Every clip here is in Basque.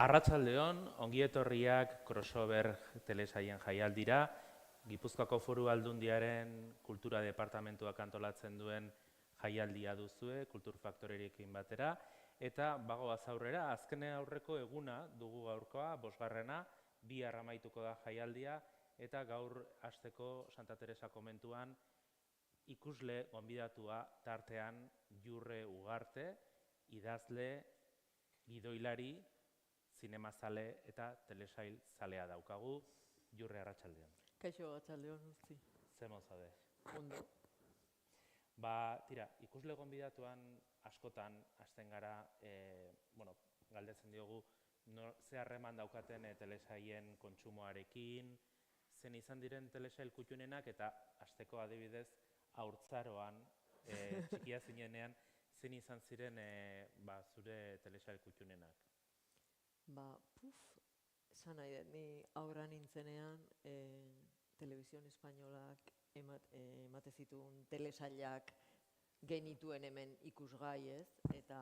Arratsaldeon, ongi etorriak crossover telesaien jaialdira, Gipuzkoako Foru Aldundiaren Kultura Departamentuak antolatzen duen jaialdia duzue, Kulturfaktorerekin batera, eta bagoaz aurrera, azkenen aurreko eguna dugu gaurkoa, 5. bihar amaituko da jaialdia, eta gaur hasteko Santa Teresa komentuan ikusle gonbidatua tartean Jurre Ugarte, idazle, gidoilari, zinemazale eta telesail zalea daukagu. Jurre, arratsaldeon. Kaixo, arratsaldeon guzti. Zer mod zaude? Ondo. Tira, ikusle gonbidatuan askotan hasten gara, galdetzen diogu, ze harreman daukaten telesailen kontsumoarekin, zen izan diren telesail kuttunenak, eta hasteko adibidez, haurtzaroan, txikia zinenean, zen izan ziren zure telesail kuttunenak. Esan nahi dut, ni aurra nintzenean, Televisión Espainolak emate zituen telesailak genituen hemen ikusgai, ez? Eta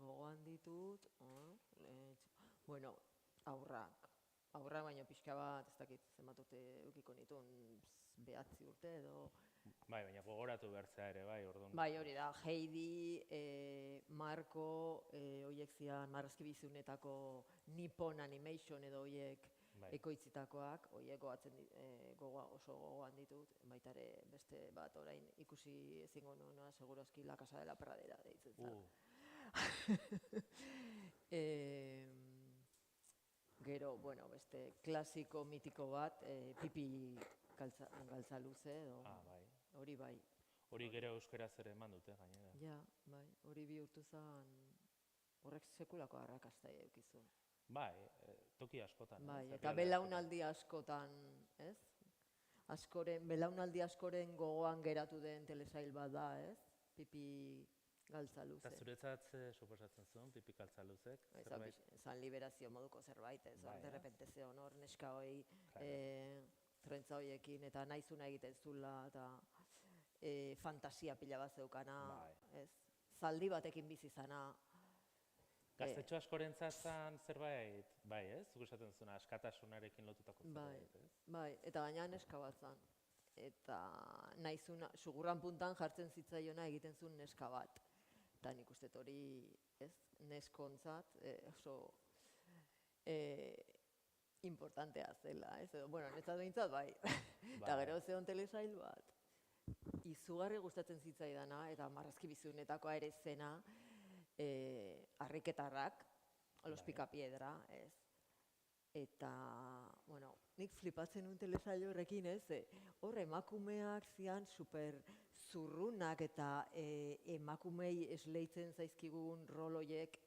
gogoan ditut, aurrak baino pixka bat, ez dakit zenbat urte edukiko nituen, 9 urte edo. Bai, baina gogoratu bertzea ere, bai, orduan. Bai, hori da, Heidi, Marco, horiek zian marrazkibizunetako Nippon Animation edo horiek ekoitzitakoak, horiek oso gogoan ditut, baita ere beste bat orain ikusi ezingo nuena, segurazki La Casa de la Pradera deitzen zara. Gero, beste klasiko mitiko bat, Pipi Galtzaluze edo, hori bai. Hori gero euskaraz ere eman dute, gainera. Ja, bai, hori bihurtu zen, horrek sekulako arrakasta eukizun. Bai, toki askotan. Bai, eta belaunaldi askotan, ez? Belaunaldi askoren gogoan geratu den telesail bat da, ez? Pipi Galtzaluze. Eta zuretzat suposatzen zuen, Pipi Galtzaluzek? Zan liberazio moduko zerbait, ez? Derrepente zeon hor, neska hoi, trentza horiekin, eta nahizuna egiten zula, eta fantasia pila bat zeukana, ez? Zaldi batekin bizi zana. Gaztetxo askorentzat zan zerbait, bai, ez? Zuk esaten zuen, askatasunarekin lotutako zerbait, ez? Bai, eta baina neska bat zan. Eta nahizuna, sugurran puntan jartzen zitzaiona egiten zuen neska bat. Eta nik uste hori, ez? Neskontzat, oso importantea zela, ez? Netzat behintzat, bai. Eta gero zeon telesail bat, izugarri gustatzen zitzaidana, eta marrazkibizunetakoa ere zena, Harriketarrak, Los Picapiedra, ez? Eta, nik flipatzen nuen telesail horrekin, ez? Hor emakumeak zian super zurrunak eta emakumei esleitzen zaizkigun rol horiek,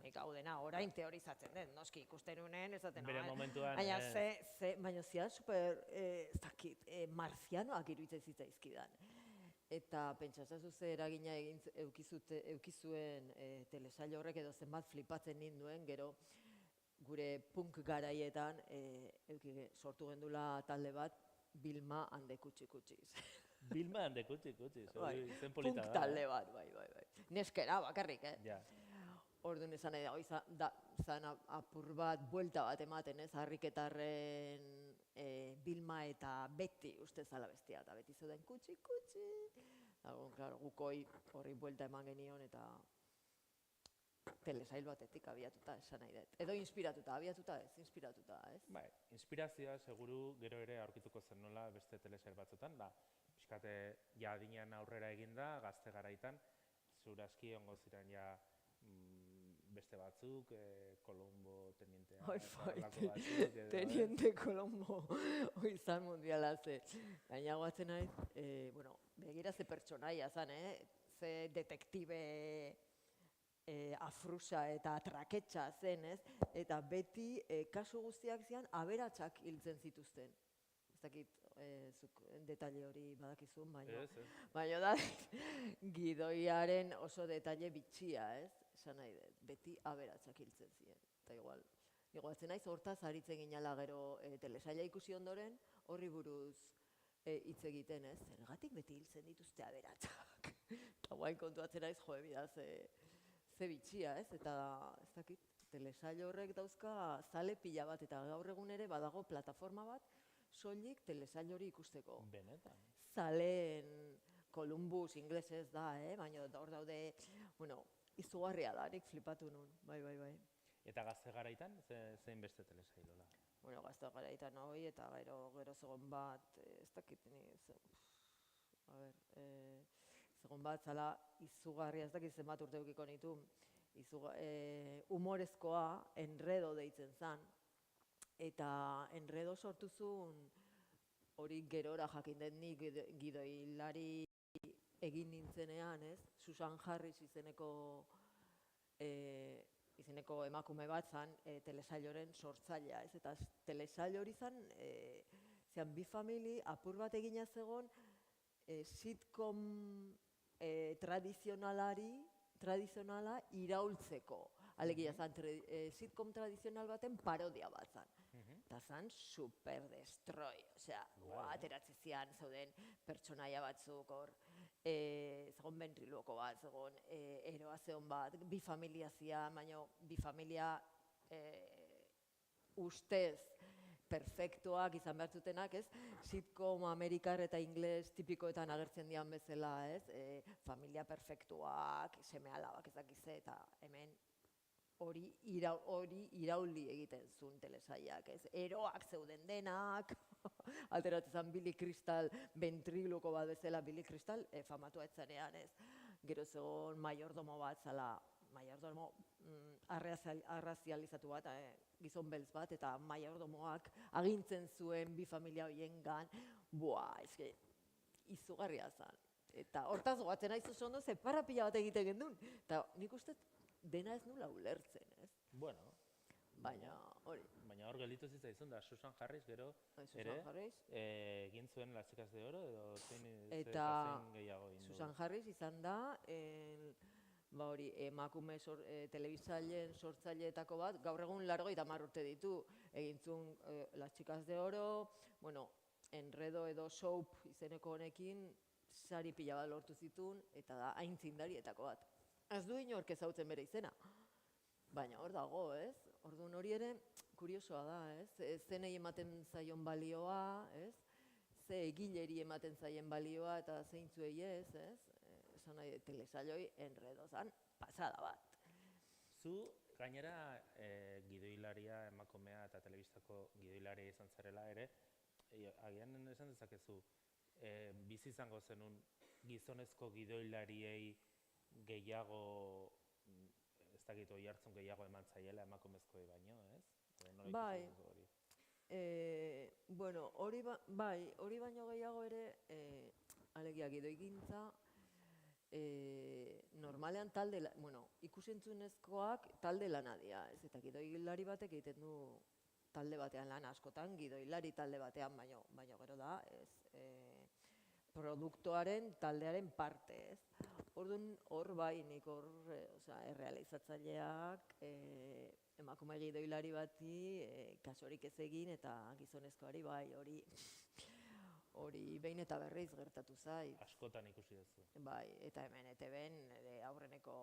nik hau dena, orain teorizatzen den, noski ikusten unen, ez daten, bere momentuan, baina zian super, ez dakit, marzianoak iruditzen zitzaizkidan. Eta pentsatzen ze eragina eukizuen telesail horrek edo zenbat flipatzen ninduen, gero gure punk garaietan sortu gendula talde bat, Bilma and the Kutxi-Kutxiz. Bilma and the Kutxi-Kutxiz, hori zen polita da. Punk talde bat, bai. Neskera bakarrik, Ja. Orduan esan nahi da, zan apur bat, buelta bat ematen, ez? Harriketarren Bilma eta Beti uste zala bestia, eta Beti zuden Kutxi-Kutxi. Gukoi horri buelta eman genion, eta telesail batetik abiatuta esan nahi dut. Edo inspiratuta, abiatuta ez, inspiratuta, ez? Bai, inspirazioa seguru gero ere aurkituko zen nola beste telesail batzutan, pixkate ja adinean aurrera eginda, gazte garaitan, zurazki ongo ziren ja beste batzuk, Colombo, Tenientea, horrelako batzuk. Teniente Colombo, izan mundiala ze. Gaina guatzen naiz, begira ze pertsonaia zan, ze detektibe afrusa eta traketxa zen, ez? Eta beti kasu guztiak zian aberatsak hiltzen zituzten. Ez dakit zuk detaile hori badakizun, baina da gidoiaren oso detaile bitxia, ez? Esan nahi dut, beti aberatsak hiltzen ziren. Eta igualtzen naiz hortaz aritzen ginala gero telesaila ikusi ondoren, horri buruz hitz egiten, ez? Zergatik beti hiltzen dituzte aberatsak. Eta guain kontuatzen naiz, bida, ze bitxia, ez? Eta ez dakit, telesail horrek dauzka zale pila bat, eta gaur egun ere badago plataforma bat, soilik telesail hori ikusteko. Benetan. Zaleen Columbus inglesez da, baina hor daude, bueno, izugarria da, nik flipatu nun, bai. Eta gazte garaitan, zein beste telesailola? Bueno, gazte garaitan hori, eta gero zegoen bat, ez dakit ni, zegoen bat, zala izugarria, ez dakit zenbat urte eukiko nitu, humorezkoa, Enredo deitzen zan, eta Enredo sortu zuen, hori gerora jakin den nik gidoilari egin nintzenean, ez? Susan Harris izeneko emakume bat zan, telesailoren sortzailea, ez? Eta telesail hori zan, bi famili apur bat egina zegoen, sitcom tradizionala iraultzeko. Alegia zan, sitcom tradizional baten parodia bat zan. Eta zan super destroy, osea, ateratzen zian zeuden pertsonaia batzuk hor, zegoen bentriluoko bat, zegoen eroa zegoen bat, bi familia zian, baina bi familia ustez perfektuak izan behar zutenak, ez? Sitcom amerikar eta ingles tipikoetan agertzen dian bezala, ez? Familia perfektuak, seme-alabak ez dakize, eta hemen hori irauli egiten zuen telesailak, ez? Eroak zeuden denak, alteratzen Billy Crystal, ventriluko bat bezala, Billy Crystal famatua etzanean, ez? Gero zegoen mayordomo bat, zala, mayordomo arrazializatu bat, gizon beltz bat, eta mayordomoak agintzen zuen bi familia horiengan, eske, izugarria zan. Eta hortaz goatzen aizu ondo, ze parapila bat egiten gendun. Eta nik uste dena ez nula ulertzen, ez? Bueno. Baina hori. Baina hor gelditu zitzaizun da Susan Harris gero ere egin zuen Las Chicas de Oro edo zein gehiago egin du? Susan Harris izan da, emakume telebisailen sortzaileetako bat, gaur egun 80 urte ditu, egin zuen Las Chicas de Oro, bueno, Enredo edo Soap izeneko honekin, sari pila bat lortu zituen, eta da aintzindarietako bat. Ez du inork ezautzen bere izena, baina hor dago, ez? Orduan hori ere, kuriosoa da, ez? Zenei ematen zaion balioa, ez? Ze egileri ematen zaien balioa eta zeintzuei ez, ez? Esan nahi, telesailoi Enredo zan, pasada bat. Zu, gainera, gidoilaria, emakumea eta telebistako gidoilaria izan zarela ere, agian esan dezakezu, bizi izango zenun gizonezko gidoilariei gehiago, ez dakit oihartzun gehiago eman zaiela emakumezkoei baino, ez? Bai, bueno, hori baino gehiago ere, alegia gidoigintza, normalean ikusentzunezkoak talde lana dira, ez? Eta gidoilari batek egiten du talde batean lan askotan, gidoilari talde batean baino gero da, ez? Produktoaren taldearen parte, ez? Orduan hor bai, nik hor, errealizatzaileak, emakume gidoilari bati, kasurik ez egin eta gizonezkoari bai, hori behin eta berriz gertatu zait. Askotan ikusi duzu. Bai, eta hemen ETB-n aurreneko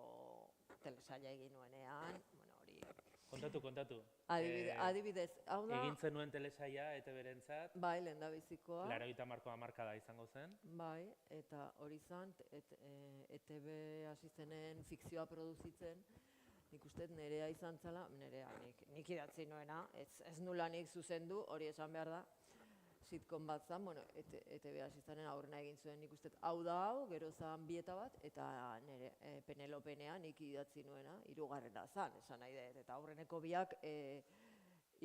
telesaila egin nuenean, hori... Kontatu. Adibidez, hau da... Egin zenuen telesaila ETB-rentzat. Bai, lehendabizikoa. 80 hamarkada izango zen. Bai, eta hori zan, ETB hasi zenen fikzioa produzitzen, nik uste nerea izan zela, nik idatzi nuena, ez nula nik zuzendu, hori esan behar da, sitcom bat zan, ETB hasi zenen aurrena egin zuen nik uste hau da hau, gero zan bieta bat, eta nire Penelopenea nik idatzi nuena, 3. zan, esan nahi dut, eta aurreneko biak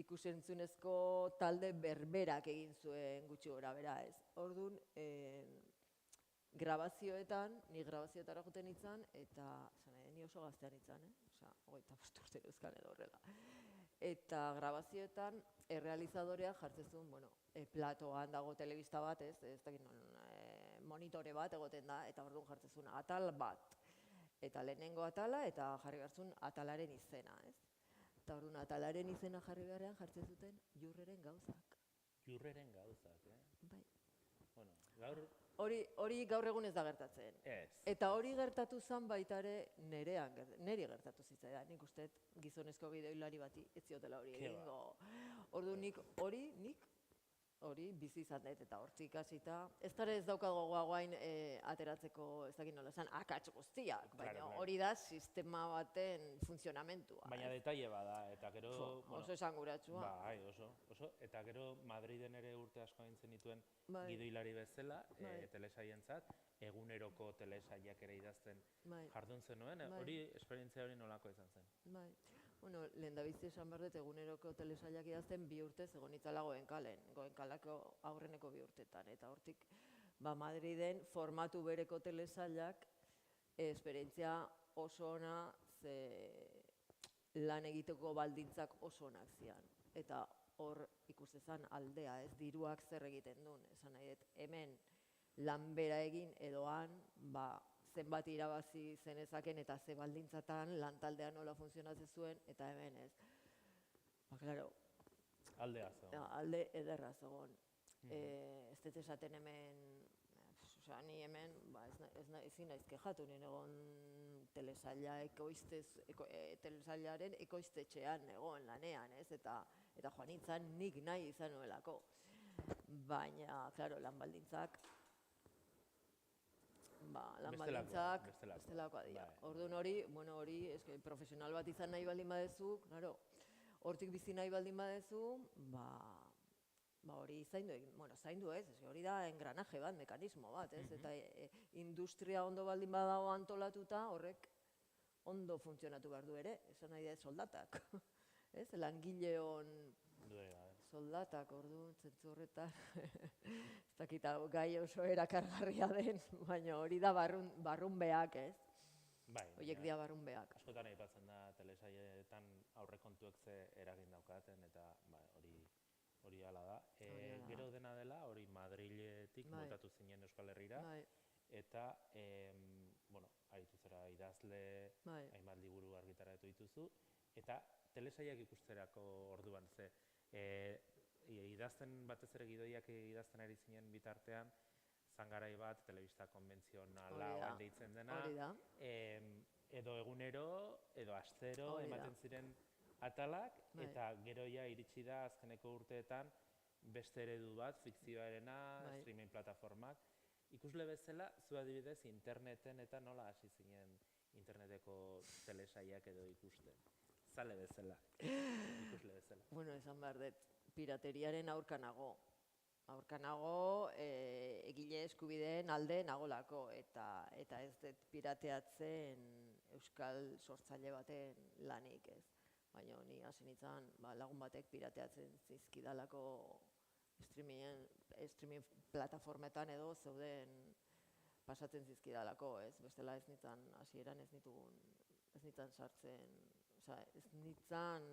ikusentzunezko talde berberak egin zuen gutxi gora bera ez. Orduan, ni grabazioetara joten itzan, eta ni oso gaztean itzan, Osa, 25 urte euskan edo horrela. Eta grabazioetan, errealizadorea jartzen zuen, platoan dago telebista bat, ez dakit monitore bat egoten da, eta orduan jartzen zuen atal bat. Eta lehenengo atala, eta jarri behar zuen atalaren izena, ez? Eta orduan atalaren izena jarri beharrean jartzen zuten Jurreren gauzak. Jurreren gauzak, Bai. Bueno, gaur hori gaur egun ez da gertatzen. Eta hori gertatu zen baita ere niri gertatu zitzaidan. Nik uste gizonezko gidoilari bati ez ziotela hori egingo. Ordu nik hori bizi izan dut eta hortzik hasita. Ez daukago guain ateratzeko ez dakit nola esan akats guztiak, baina hori da sistema baten funtzionamentua. Baina detaile bada, eta gero... Oso esanguratsua. Bai, oso. Eta gero Madriden ere urte asko egin zenituen gidoilari bezala, telesaientzat, eguneroko telesaiak ere idazten jardun zenuen, hori esperientzia hori nolako izan zen? Bai. Bueno, lehendabizi esan behar dut eguneroko telesaiak idazten 2 urtez egon itzala Goenkalako aurreneko 2 urtetan. Eta hortik, Madriden formatu bereko telesailak esperientzia oso ona, ze lan egiteko baldintzak oso onak zian. Eta hor ikustezan aldea, ez diruak zer egiten duen. Esan nahi dut, hemen lan bera egin edoan, zenbat irabazi zenezaken eta ze baldintzatan lantaldean nola funtzionatzen zuen, eta hemen ez. Claro. Aldea zegoen. Alde ederra zegoen. Ez dut esaten hemen, ni hemen, ezin naiz kexatu, nien egon telesailaren ekoiztetxean egon lanean, ez? Eta joan nintzen nik nahi izan nuelako. Baina, claro, lan baldintzak, bestelakoa dira. Orduan hori, profesional bat izan nahi baldin badezu, hortik bizi nahi baldin badezu, hori zaindu ez, hori da engranaje bat, mekanismo bat, ez? Eta industria ondo baldin badago antolatuta, horrek ondo funtzionatu behar du ere, esan nahi da soldatak. Langileon soldatak, orduan, zentzu horretan, ez dakit gai oso erakargarria den, baina hori da barrunbeak, ez? Horiek dira barrunbeak. Askotan aipatzen da telesailetan aurrekontuek ze eragin daukaten, eta hori hala da. Gero dena dela, hori Madriletik mutatu zinen Euskal Herrira, eta, aritu zera idazle, hainbat liburu argitaratu dituzu, eta telesaileak ikusterako orduan, ze idazten batez ere gidoiak idazten ari zinen bitartean, zangarai bat, telebista konbentzionala deitzen dena, edo egunero, edo astero, ematen ziren atalak, eta gero ja iritsi da azkeneko urteetan beste eredu bat, fikzioarena, streaming plataformak. Ikusle bezala, zu adibidez, interneten eta nola hasi zinen interneteko telesaiak edo ikusten. Zale bezala, ikusle bezala. Bueno, esan behar dut, pirateriaren aurkanago. Aurkanago, egile eskubideen alde nagolako, eta ez dut pirateatzen euskal sortzaile baten lanik ez. Baina ni hasi nintzen lagun batek pirateatzen zizkidalako streaming plataformetan edo zeuden pasatzen zizkidalako ez. Bestela ez nintzen hasieran ez nintzen sartzen, ez nintzen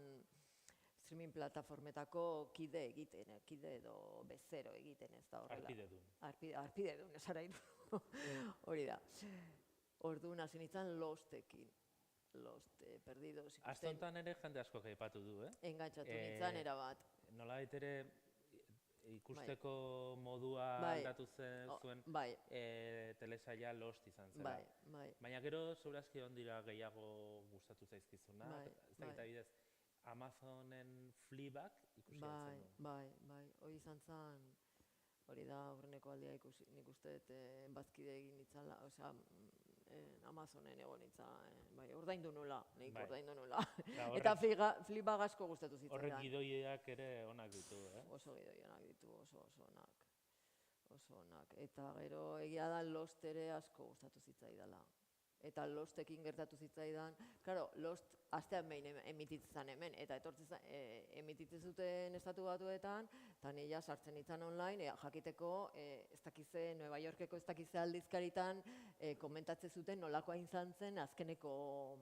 streaming plataformetako kide egiten, kide edo bezero egiten ez da horrela. Arpidedun, esara hiru. Hori da. Orduan hasi nintzen Lostekin. Perdidos ikusten. Astontan ere jende asko aipatu du, Engantzatu nintzen erabat. Nolabait ere ikusteko modua aldatu zuen telesaila Lost izan zela. Baina gero segurazki ondira gehiago gustatu zaizkizuna. Ez da adibidez Amazonen Fleabag ikusi zen. Bai. Hori izan zen, hori da aurreneko aldia nik uste bazkide egin nitzala, osea, Amazonen egon nintzen, ordaindu nula, nik ordaindu nula. Eta Fleabag asko gustatu zitzaidan. Horrek gidoiak ere onak ditu, Oso gidoi onak ditu, oso onak. Oso onak. Eta gero egia da Lost ere asko gustatu zitzaidala. Eta Lostekin gertatu zitzaidan, claro, Lost astean behin emititzen hemen, eta emititzen zuten Estatu Batuetan, eta nila sartzen nintzen online, jakiteko, ez dakize, Nueva Yorkeko ez dakize aldizkaritan, komentatzen zuten nolakoa izan zen azkeneko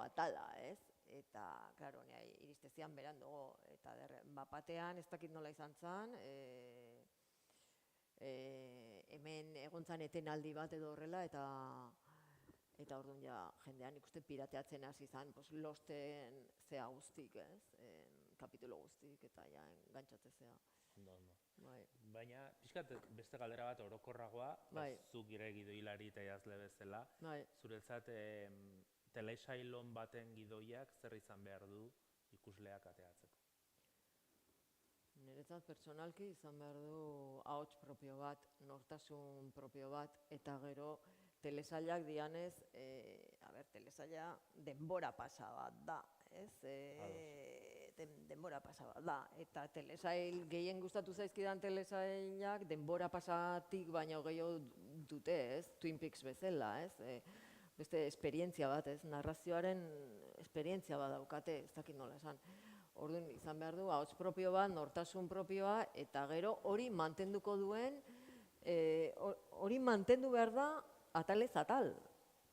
atala, ez? Eta, claro, iristezian berandugo, eta bapatean ez dakit nola izan zen, hemen egontzan etenaldi bat edo horrela, eta orduan ja jendean ikusten pirateatzen hasi izan, Losten zea guztik, ez? Kapitulo guztik, eta ja engantzatzen zea. Baina, pixkat beste galdera bat orokorragoa, zuk ere gidoilari eta idazle bezala, zuretzat telesailon baten gidoiak zer izan behar du ikusleak ateatzeko? Niretzat pertsonalki izan behar du ahots propio bat, nortasun propio bat, eta gero telesailak dianez, telesaila denbora pasa bat da, ez? Denbora pasa bat da, eta telesail gehien gustatu zaizkidan telesailak denbora pasatik baino gehiago dute, ez? Twin Peaks bezala, ez? Beste esperientzia bat, ez? Narrazioaren esperientzia bat daukate, ez dakit nola esan. Orduan izan behar du, ahots propio bat, nortasun propioa, eta gero hori mantenduko duen, hori mantendu behar da atalez atal,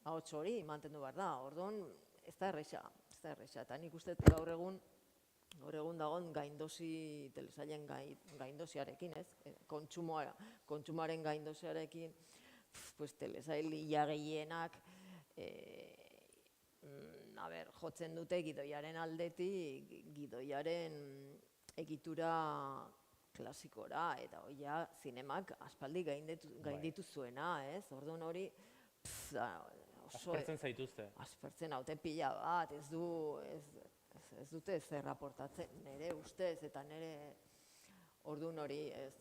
ahots hori mantendu behar da. Orduan ez da erresa, eta nik uste gaur egun dagoen gaindosi, telesailen gaindosiarekin, ez? Kontsumoaren gaindosiarekin, telesail ia gehienak, jotzen dute gidoiaren aldetik, gidoiaren egitura klasikora, eta hoia zinemak aspaldi gainditu zuena, ez? Orduan hori, aspertzen zaituzte? Aspertzen haute pila bat, ez dute zer raportatzen, nire ustez, eta nire orduan hori, ez,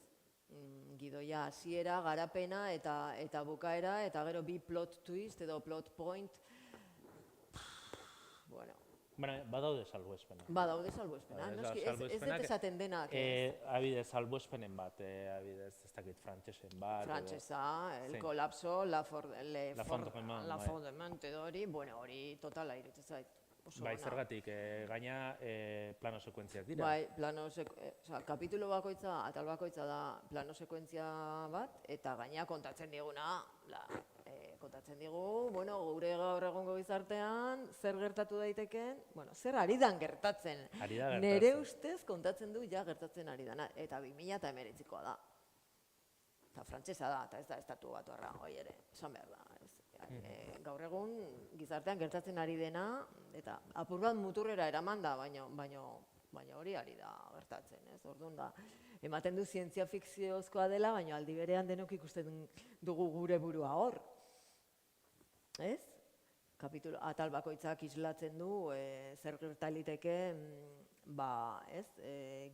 gidoia hasiera, garapena eta bukaera, eta gero bi plot twist edo plot point, bueno. Badaude salbuespenak. Badaude salbuespenak, noski, ez dut esaten denak. Abidez, salbuespenen bat, abidez, ez dakit frantsesen bat. Frantsesa, el colapso, la fondement edo hori, bueno, hori totala irutzen zait. Bai, zergatik, gaina plano sekuentziak dira. Bai, kapitulo bakoitza, atal bakoitza da plano sekuentzia bat, eta gaina kontatzen diguna, kontatzen digu, bueno, gure gaur egongo gizartean, zer gertatu daiteken, bueno, zer ari dan gertatzen. Nere ustez kontatzen du ja gertatzen ari dana, eta 2019koa da. Eta frantsesa da, eta ez da estatu batuarra, hoi ere, esan behar da. Gaur egun gizartean gertatzen ari dena, eta apur bat muturrera eraman da, baina hori ari da gertatzen, ez? Orduan da, ematen du zientzia fikziozkoa dela, baina aldi berean denok ikusten dugu gure burua hor. Ez? Kapitulo atal bakoitzak islatzen du zer gertaliteke,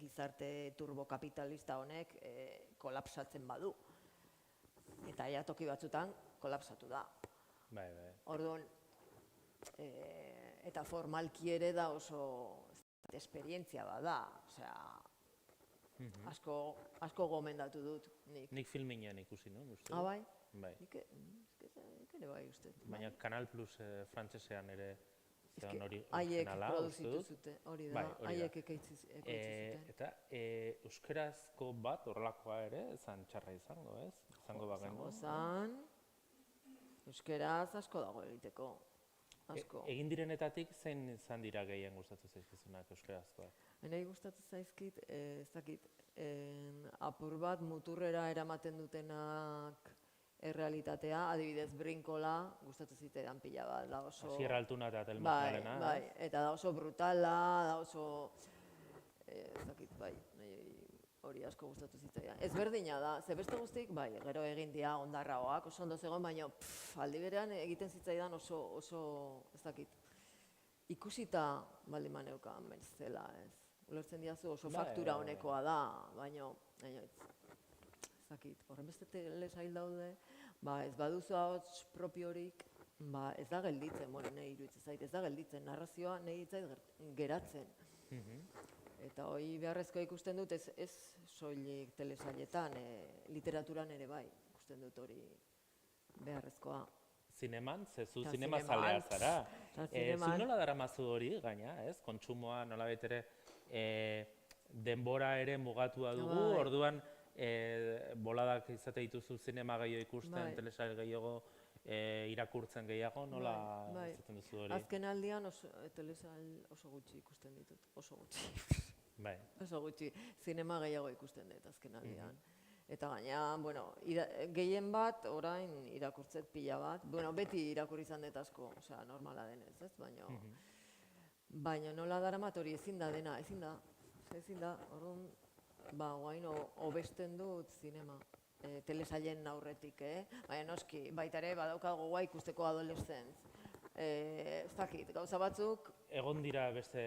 gizarte turbokapitalista honek kolapsatzen badu. Eta ja toki batzutan kolapsatu da. Bai. Orduan, eta formalki ere da oso esperientzia bada, osea, asko gomendatu dut nik. Nik filminean ikusi, no? Ah, bai? Bai. Nik ere bai uste. Baina Canal Plus frantsesean ere zeon hori haiek originala, produzitu zuten, hori da, haiek ekoitzi zuten. Eta euskarazko bat horrelakoa ere, zan txarra izango, ez? Izango bagengo. Zan, euskaraz asko dago egiteko, asko. Egin direnetatik zein izan dira gehien gustatu zaizkizunak euskarazkoak? Nahi gustatu zaizkit, ez dakit, apur bat muturrera eramaten dutenak errealitatea, adibidez Brinkola, gustatu zitzaidan pila bat, da oso... Asier Altuna eta Telmajarena. Bai, eta da oso brutala, da oso... Ez dakit, bai, hori asko gustatu zitzaidan. Ez berdina da, ze beste guztik, bai, gero egin dira ondarragoak, oso ondo zegoen, baina aldi berean egiten zitzaidan oso, ez dakit, ikusita baldin maneukan berzela, ez. Ulertzen diazu oso faktura honekoa da, baina ez dakit, horren beste telesail daude, ez baduzu ahots propiorik, ez da gelditzen, bueno, nahi iruditzen zait, ez da gelditzen, narrazioa nahi itzait geratzen. Eta hori beharrezkoa ikusten dut, ez soilik telesailetan, literaturan ere bai, ikusten dut hori beharrezkoa. Zineman, zezu zinema zalea zara. Zu nola daramazu hori, gaina, ez? Kontsumoa nola betere denbora ere mugatua dugu, orduan boladak izate dituzu zinema gehiago ikusten, telesail gehiago irakurtzen gehiago, nola izaten duzu hori? Azken aldian telesail oso gutxi ikusten ditut, oso gutxi. Bai. Oso gutxi, zinema gehiago ikusten dut azken aldian. Eta gaina, bueno, gehien bat, orain irakurtzet pila bat, bueno, beti irakurri izan dut asko, osea, normala denez, ez, baina nola daramat hori ezin da dena, ezin da, orduan, guain hobesten dut zinema. Telesailen aurretik, baina noski, baita ere badaukago guai ikusteko adolescentz. Ez dakit, gauza batzuk... Egon dira beste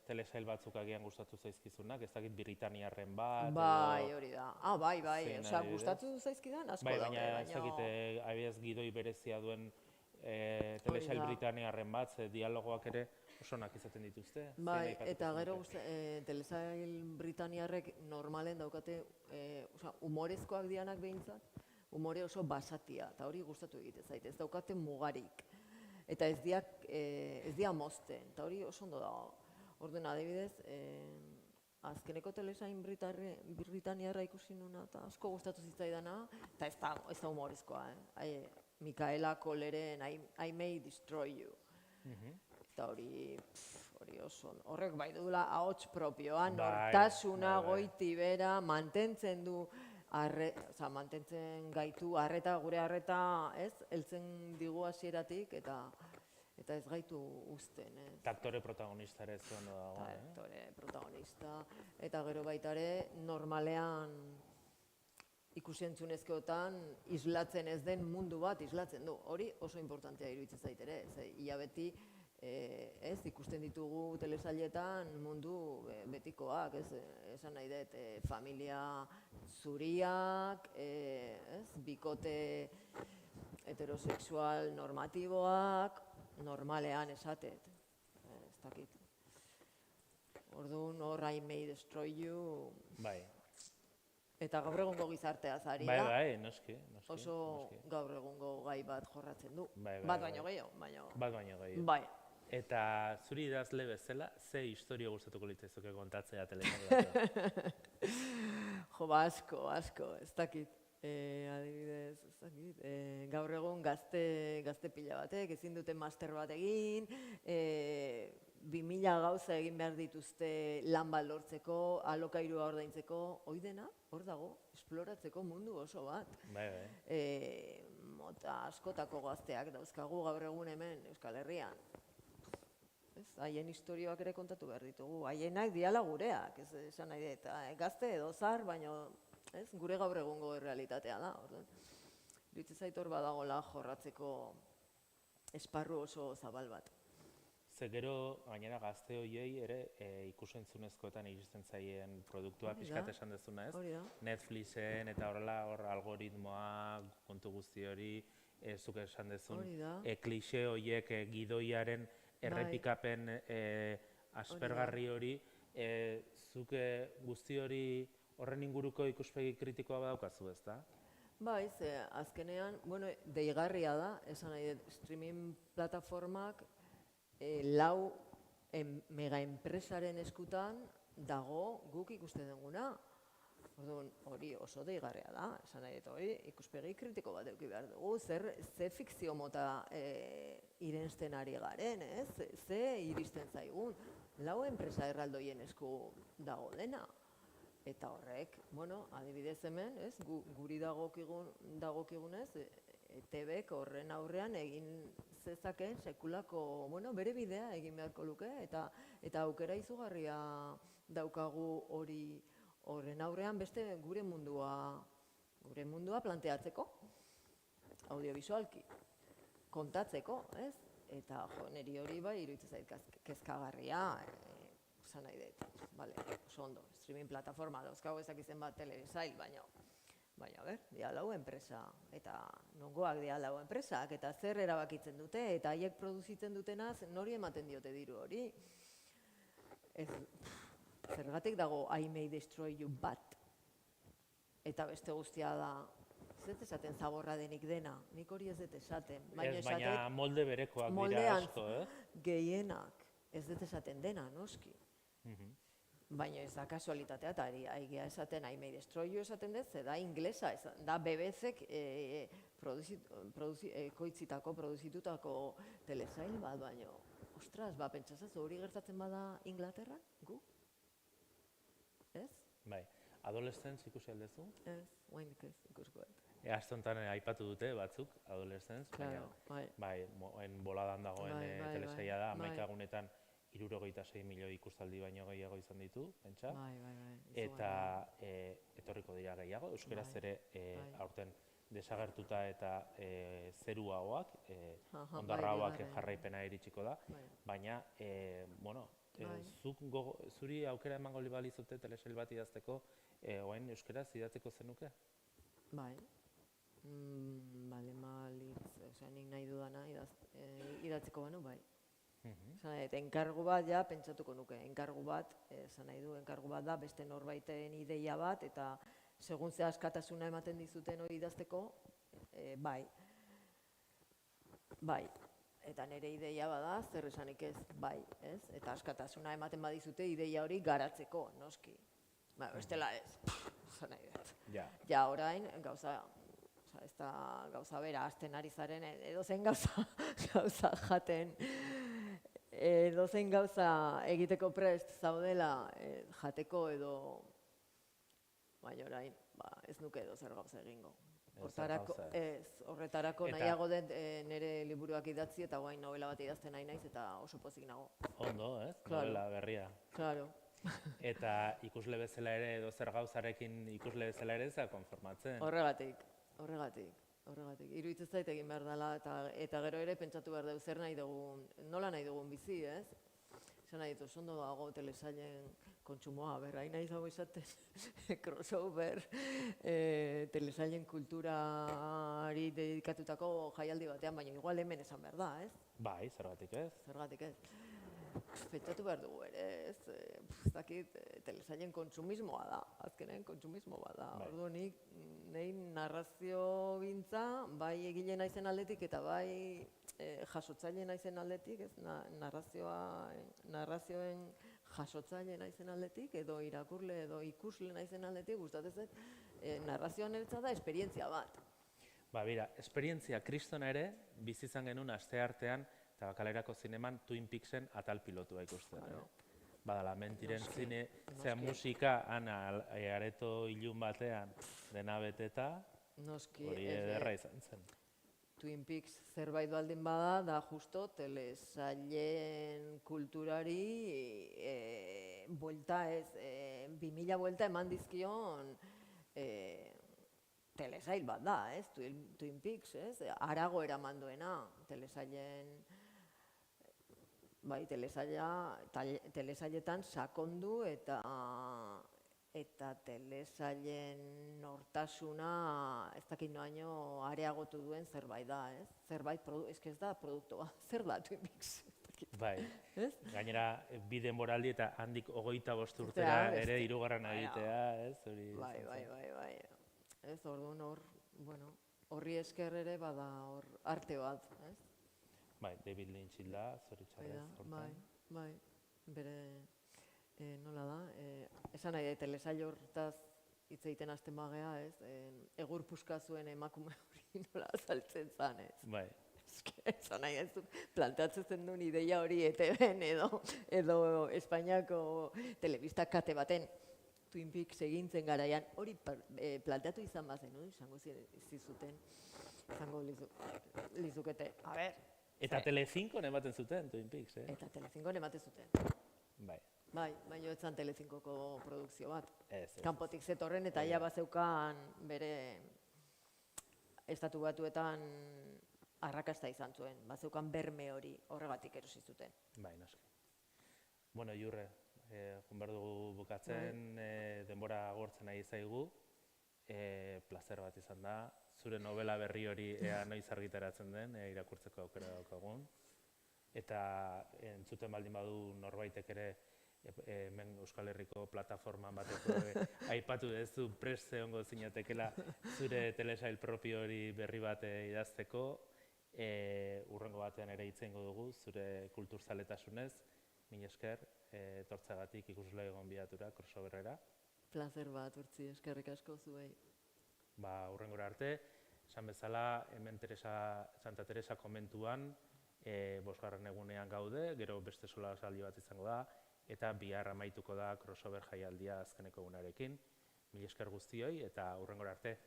telesail batzuk agian gustatu zaizkizunak, ez dakit Britaniarren bat... Bai, hori da. Bai, osea, gustatu zaizkidan asko daude, baina... ez dakit, abiaz gidoi berezia duen telesail Britaniarren bat, dialogoak ere osonak izaten dituzte. Bai, eta gero telesail Britaniarrek normalen daukate, humorezkoak dianak behintzat, humore oso basatia, eta hori gustatu egite zait, ez daukate mugarik. Eta ez dia mozten, eta hori oso ondo dago. Orduan, adibidez, azkeneko telesain Britaniarra ikusi nuna, eta asko gustatu zitzaidana, eta ez da humorezkoa, Micaela Colleren I May Destroy You. Eta hori oso, horrek bai dudula ahots propioa, nortasuna goiti bera, mantentzen du, mantentzen gaitu, gure arreta, heltzen digu hasieratik eta ez gaitu uzten. Eta aktore protagonista ere ez ondo dago. Aktore protagonista, eta gero baita ere normalean ikusentzunezkoetan islatzen ez den mundu bat islatzen du. Hori oso importantea iruditzen zait ere, ia beti ikusten ditugu telesailetan mundu betikoak, esan nahi dut, familia zuriak, bikote heterosexual normatiboak, normalean esatet, ez dakit. Orduan, hor I May Destroy You... Bai. Eta gaur egungo gizartea zari da. Bai, noski. Oso gaur egungo gai bat jorratzen du. Bat baino gehiago, Bat baino gehiago. Bai. Eta zuri idazle bezala, ze historia gustatuko litzaizuke kontatzea telesail batean? Jo, asko, ez dakit. Adibidez, ez dakit. Gaur egun gazte pila batek, ezin duten master bat egin, 2000 gauza egin behar dituzte lan bat lortzeko, alokairua ordaintzeko, hoi dena, hor dago, esploratzeko mundu oso bat. Bai. Mota askotako gazteak dauzkagu gaur egun hemen Euskal Herrian. Haien historioak ere kontatu behar ditugu, haienak diala gureak, esan nahi dut, gazte edo zar, baina gure gaur egungo realitatea da. Iruditzen zait hor badagoela jorratzeko esparru oso zabal bat. Ze gero, gainera gazte horiei ere ikusentzunezkoetan iristen zaien produktua pixkat esan dezuna, ez? Netflixen eta horrela algoritmoa, kontu guzti hori, zuk esan dezun, klixe horiek gidoiaren errepikapen aspergarri hori, zuk guzti hori horren inguruko ikuspegi kritikoa badaukazu, ez da? Bai, azkenean, deigarria da, esan nahi dut, streaming plataformak lau megaenpresaren eskutan dago guk ikusten duguna. Hori oso deigarria da, esan nahi dut hori, ikuspegi kritiko bat eduki behar dugu, ze fikzio mota irensten ari garen, ze iristen zaigun, lau enpresa erraldoien esku dago dena. Eta horrek, adibidez hemen, guri dagokigunez, ETBek horren aurrean egin zezakeen sekulako, bere bidea egin beharko luke, eta aukera izugarria daukagu horren aurrean beste gure mundua planteatzeko, audiovisualki, kontatzeko, ez? Eta niri hori bai iruditzen zait kezkagarria, esan nahi dut, oso ondo, streaming plataforma dauzkago ezakizen bat telesail, baina, dia lau enpresa, eta nongoak dia lau enpresak, eta zer erabakitzen dute, eta haiek produzitzen dutenaz, nori ematen diote diru hori. Zergatik dago I May Destroy You bat, eta beste guztia da, ez dut esaten zaborra denik dena, nik hori ez dut esaten. Baina molde berekoak dira asko, gehienak, ez dut esaten dena, noski. Baina ez da kasualitatea, eta aigia esaten I May Destroy You esaten dut, da inglesa, da BBC-ek produzitutako telesail bat, baina, ostras, pentsatzen hori gertatzen bada Inglaterran, gu? Ez? Bai, Adolescence ikusi aldezu? Ez, guainik ez ikusko dut. Aste honetan aipatu dute batzuk, Adolescence, baina boladan dagoen telesaila da, 11 egunetan 66 milioi ikustaldi baino gehiago izan ditu, pentsa. Bai. Eta etorriko dira gehiago, euskeraz ere aurten desagertuta eta zeruagoak, ondarragoak jarraipena iritsiko da, baina, zuri aukera emango balizute telesail bat idazteko, oain euskeraz idatzeko zenuke? Bai, nik nahi dudana idatzeko banu, bai. Eta enkargu bat, ja, pentsatuko nuke, enkargu bat, enkargu bat da, beste norbaiten ideia bat, eta segun ze askatasuna ematen dizuten hori idazteko, bai. Eta nire ideia bada, zer esanik ez, bai, ez? Eta askatasuna ematen badizute ideia hori garatzeko, noski. Bestela ez, esan nahi dut. Ja, orain, gauza, ez da gauza bera, hasten ari zaren, edozein gauza jaten, edozein gauza egiteko prest zaudela jateko edo, baina orain, ez nuke edozer gauza egingo. Horretarako nahiago den nire liburuak idatzi eta guain novela bat idazten nahi naiz eta oso pozik nago. Ondo, ez? Novela berria. Claro. Eta ikusle bezala ere edozer gauzarekin ikusle bezala ere ez da konformatzen. Horregatik. Iruditzen zait egin behar dela eta gero ere pentsatu behar dugu zer nahi dugun, nola nahi dugun bizi, ez? Esan nahi dut, ondo dago telesailen kontsumoa, hain nahi zago izaten crossover, telesailen kulturari dedikatutako jaialdi batean, baina igual hemen esan behar da, ez? Bai, zergatik ez? Zergatik ez. Pentsatu behar dugu ere, ez dakit, telesailen kontsumismoa da, azkenen kontsumismo bat da. Ordu nik, nahi narrazio bintza, bai egile naizen aldetik eta bai jasotzaile naizen aldetik, ez narrazioen jasotzaile naizen aldetik, edo irakurle edo ikusle naizen aldetik, gustatzen narrazioa niretzat da esperientzia bat. Bira, esperientzia kristona ere, bizi izan genuen asteartean, eta Bakalerako zineman Twin Peaksen atal pilotua ikusten. Badala, mentiren zine, zea musika, areto ilun batean dena beteta, hori ederra izan zen. Twin Peaks zerbait baldin bada, da justo telesailen kulturari buelta ez, 2000 buelta eman dizkion telesail bat da, ez? Twin Peaks, ez? Harago eraman duena telesailen, bai, telesailetan sakondu eta telesailen nortasuna ez dakit noaino areagotu duen zerbait da, ez? Zerbait, ez da produktua, zer da Twin Peaks? Bai, gainera bi denboraldi eta handik 25 urtera ere hirugarren egitea, ez? Bai. Ez, orduan horri esker ere bada hor arte bat, ez? Bai, David Lynch hilda, zoritxarrez hortan. Bai, bere, nola da, esan nahi da, telesail hortaz hitz egiten hasten bagea, ez? Egur puska zuen emakume hori nola azaltzen zan, ez? Bai. Esan nahi ez, plantatzen duen ideia hori ETV-en edo Espainiako telebista kate baten Twin Peaks egintzen garaian, hori planteatu izan bazen, izango zizuten, izango lizukete, a ber. Eta Telecinco ematen zuten Twin Peaks, eh? Eta Telecinco ematen zuten. Bai. Baina ez zan Telecincoko produkzio bat. Ez. Kanpotik zetorren eta ia bazeukan bere estatu batuetan arrakasta izan zuen. Bazeukan berme hori horregatik erosi zuten. Bai, noski. Bueno, Jurre, joan behar dugu bukatzen, denbora agortzen nahi zaigu. Plazer bat izan da. Zure novela berri hori ea noiz argitaratzen den, irakurtzeko aukera daukagun. Eta entzuten baldin badu norbaitek ere hemen Euskal Herriko plataforman bateko aipatu duzu prest egongo zinatekela zure telesail propio hori berri bat idazteko. Hurrengo batean ere hitz egingo dugu zure kulturzaletasunez. Mila esker, etortzeagatik ikusle gonbidatura crossoverrera. Plazer bat, Urtzi, eskerrik asko zuei. Hurrengora arte, esan bezala, hemen Santa Teresa komentuan, 5. egunean gaude, gero beste solasaldi bat izango da, eta bihar amaituko da crossover jaialdia azkeneko egunarekin. Mila esker guztioi eta hurrengora arte.